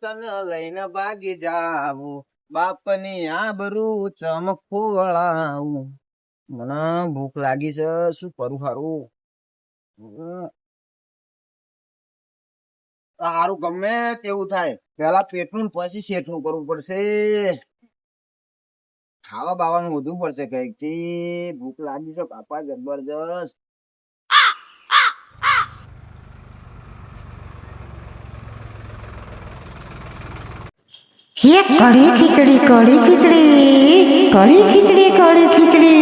તને લઈને ભાગી જાવું, બાપની આબરૂ ચમકો વળાવું. મને ભૂખ લાગી છે, શું કરું સારું? સારું ગમે તેવું થાય, પેલા પેટનું પછી શેઠનું કરવું પડશે. ખાવા બાવાનું વધવું પડશે કઈક થી. ભૂખ લાગી છે બાપા જબરજસ્ત. ये कड़ी खिचड़ी कड़ी खिचड़ी कड़ी खिचड़ी कड़ी खिचड़ी।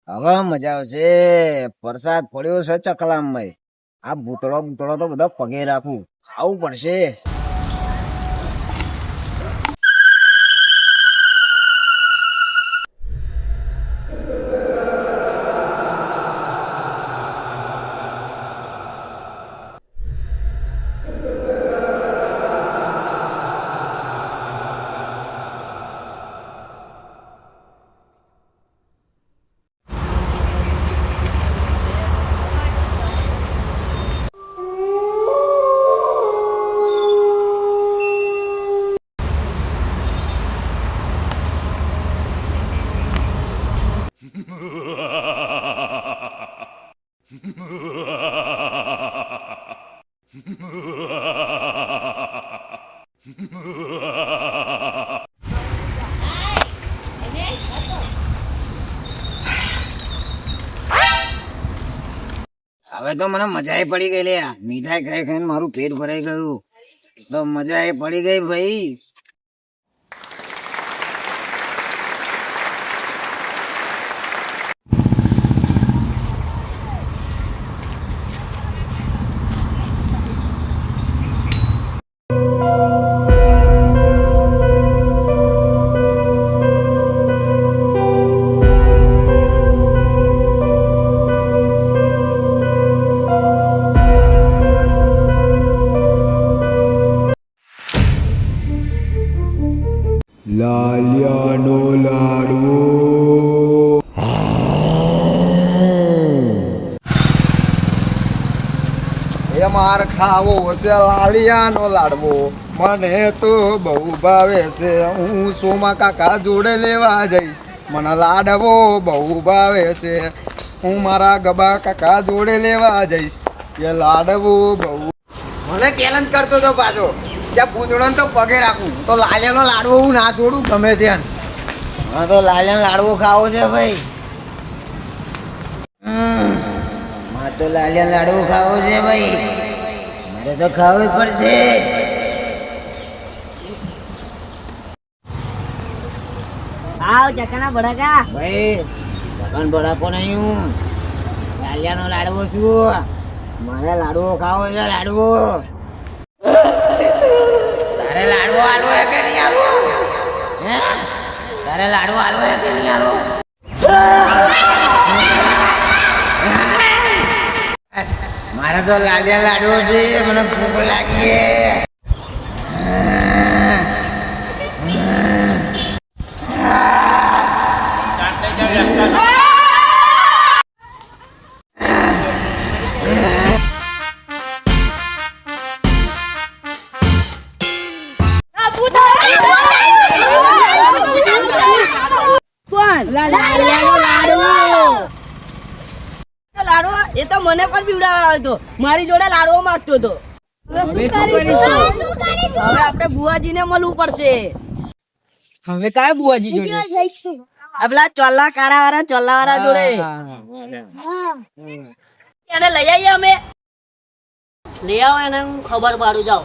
હવે મજા આવશે. વરસાદ પડ્યો છે ચકલામભાઈ. આ ભૂતળો તો બધા પગે રાખવું, ખાવું પડશે. હવે તો મને મજા પડી ગઈ લે. મીઠાઈ ખાઈ ખાઈને મારું પેટ ભરાઈ ગયું. તો મજા પડી ગઈ ભાઈ. લાલિયાનો લાડવો. એ માર ખાવો છે લાલિયાનો લાડવો, મને તો બહુ ભાવે છે. હું સોમા કાકા જોડે લેવા જઈશ, મને લાડવો બહુ ભાવે છે. હું મારા ગબા કાકા જોડે લેવા જઈશ, એ લાડવો બહુ. મને ચેલેન્જ કરતો હતો પાછો, ત્યાં પૂતળો તો પગે રાખું તો લાલિયાનો લાડવો હું ના છોડું ગમે ત્યાં. હા તો લાલિયાનો લાડવો ખાવો છે ભાઈ. મારે તો લાલિયાનો લાડવો ખાવો છે ભાઈ. મારે તો ખાવું જ પડશે. આવ ચકના બડાકા ભાઈ ભગવાન બડાકો નહીં, હું લાલિયાનો લાડવો છું. મારે લાડવો ખાવો છે, લાડવો. તારે લાડવો આલો હે કે નહીં આલો? હે તારે લાડવો આલો હે કે નહીં આલો? મારે તો લાલિયા લાડવો છે, મને ભૂખ લાગી છે. લાડવો એ તો મને પણ પીવડાવ્યો હતો, મારી જોડે લાડવો માંગતો હતો. હવે આપણે બુઆજીને મળવું પડશે. હવે કાય બુઆજી જોડે? આપલા ચોલ્લા કારા વાળા ચોલ્લા વાળા જોડે એને લઈ આવીએ અમે. લઈ આવો એને, હું ખબર પાડું. જાઓ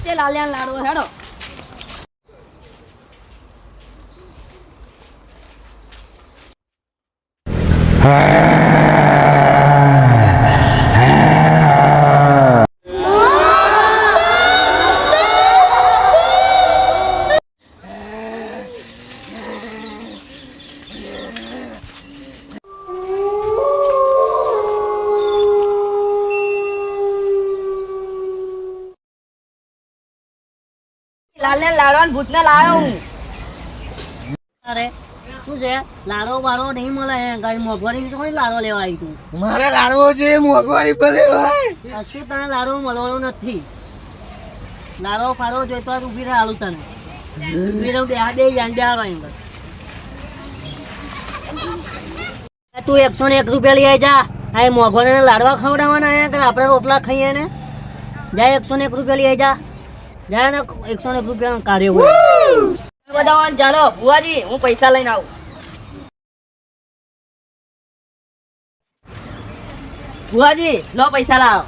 તે લાલિયા લાડવો હેડો. લાલને લાડવાન ભૂતને લાવ્યો હું. અરે શું છે લાડો બારો નહીં મળે ગાય મોંઘવારી તો કોઈ લાડો લેવા આવી તું મારે લાડવો છે મોંઘવારી ભલે ભાઈ. કશું તને લાડો મળવાનો નથી લાડો ફાડો જોઈતો હોય તો ઊભી રહે આલું તને ઊભી રહું બે જાંડ્યા આવે અંદર તું 101 રૂપિયા લઈ આવી જા આ મોંઘવારીને લાડવા ખવડાવવાના કે આપણે રોટલા ખાઈએ ને જા 101 રૂપિયા લઈ આવી જા ને 101 રૂપિયા કાર્ય હોય બધા ચાલો બુઆજી હું પૈસા લઈને આવું. બુઆજી લો પૈસા લાવો.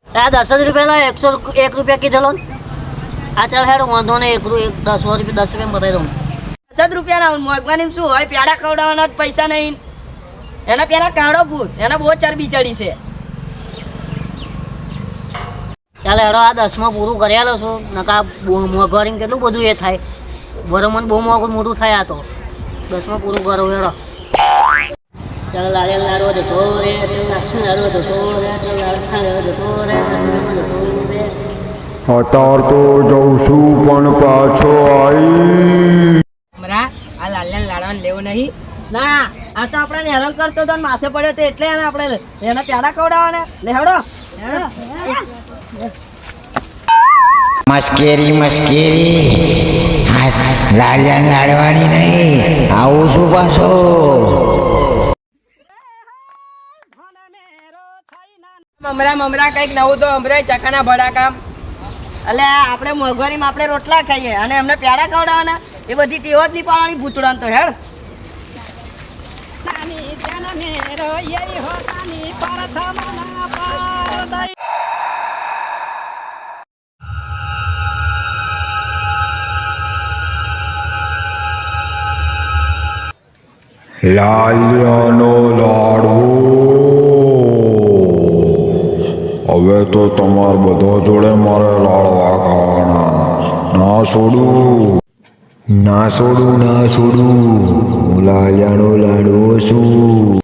આ 10 જ રૂપિયા લો 101 રૂપિયા કીધેલો ને આ ચાલ હેડ વાંધો ને 10 રૂપિયા બતાવી દઉં 10 રૂપિયા ના મોંઘવારી શું હોય પ્યાડા ખવડાવવાના જ પૈસા નહીં એના પેલા કાઢો ભૂત એને બહુ ચરબી ચડી છે. ચાલ હેડો આ 10માં પૂરું કરી આલો છું નકા મોંઘવારી કેટલું બધું એ થાય બરોબર બહુ મોટું થાય આ તો 10માં પૂરું કરો હેડો ચાલો લાડવો જતો રે નાખશું લાડવો જતો રે લાડવો જતો રે અત્યાર તો જઉં છું પણ પાછો આવી મમરા આ લાલ્યા લાડવાને લેવો નહીં. ના આ તો આપણે હેરાન કરતો હતો ને માથે પડ્યો તો એટલે એને આપણે એના પ્યાડા ખવડાવવાના લે હેડો. મસ્કેરી લાલિયા લાડવાની નહીં આવું શું પાછો મમરા કઈક નવું તો અમરે ચકાના ભડાકા. એટલે આપણે મોંઘવારીમાં આપણે રોટલા ખાઈએ અને એમને પ્યાડા ખવડાવવાના એ બધી ટેવ જ નહીં પાડવાની ભૂતડાને તો હેડ. લાલિયાનો લાડવો હવે તો તમાર બધા જોડે મારે લાડવા ખાવાના ના છોડું લાલિયાનો લાડવો છું.